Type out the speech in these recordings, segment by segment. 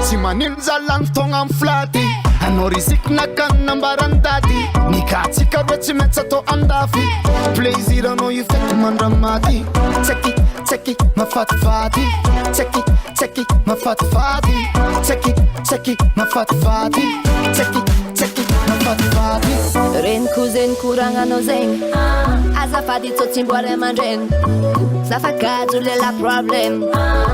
Si maninza langtong ang flatty Anorisik na kan nambaran daddy Nikatika rechi metsa to andafi Blaze it, I know you fit man ramadi Check it, my fat fatty Check it, my fat fatty Check it, my fat fatty Check it, my fat fatty Renku zen kurang ano zen Azafady tsotsimbore mandren Zafakadu lela problem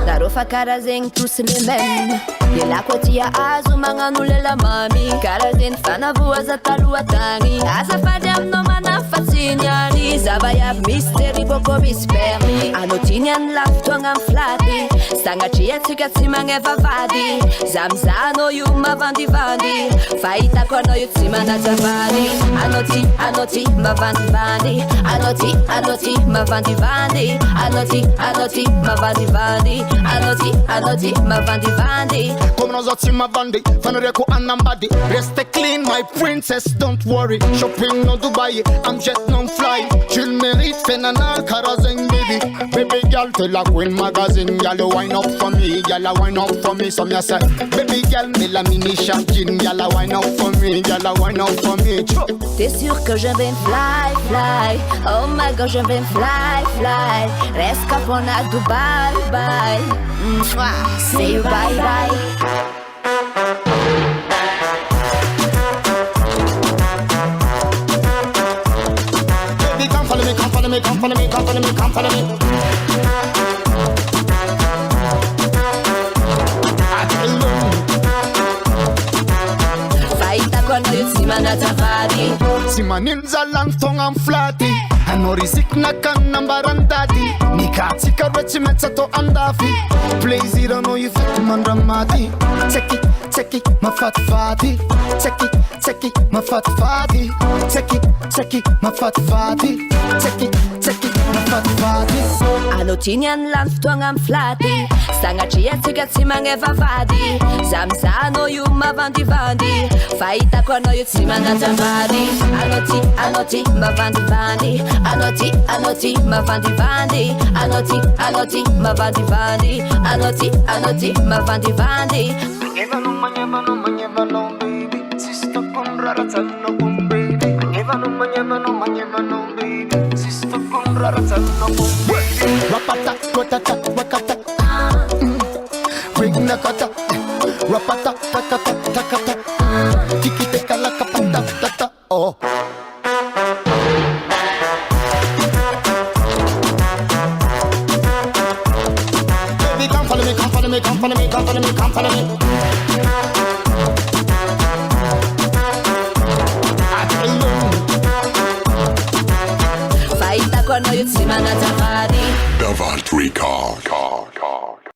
Narofa kara zen tous les mêmes Yelako tia azo magnano lela mami Kara zen fanavoa za taloha tagny Azafady aminao manafatsiny any Zava iaby mysteri boko misy permis Anao tiny any lafitoagna amy flaty Sagnatria tsika tsy magneva vady Zamizanao io mavandivandy Fahitako anao io tsy manajavany Anao ty mavandivandy Anao ty mavandivandy Anao ty mavandivandy Anao ty mavandivandy Come now zotsi mavandi Fanoriako anambadi Reste clean my princess don't worry Shopping no Dubai I'm jet non fly Chill mérite fenana karazeng baby Baby girl tell la queen magazine Y'all you wine up for me Y'all wine up for me Some ya say Baby girl me la mini champion Y'all wine up for me Y'all wine up for me T'es sûr que je vais fly Oh my god je vais fly Reste cap on a Dubai bye Say you bye bye Baby come follow me Come follow me Come follow me Come follow me Come follow me Si maninza langtong ang flatty Anorisik na kan nambaran daddy Nikatika rechi metsa to andafi Blaze it, I know you fit man ramadi Check it, my fat fatty Check it, my fat fatty Check it, my fat fatty Check it, my fat fatty Anao tiny any lafitoagna amy flaty Sagnatria tsika tsy magneva vady Zamizanao io mavandivandy Fahitako anao io tsy manajavany Anao ty mavandivandy Anao ty mavandivandy Anao ty mavandivandy Anao ty mavandivandy Manyeva no baby Sister con raratano con baby Manyeva no baby Sister con raratano con baby Rapata, watata, wakata Ring nakata Rapata, takata, takata Tiki teka la kapata, tata Oh Baby come follow me, come follow me, come follow me, come follow me, come follow me Fahitako anao io tsy manajavany The Vault Record.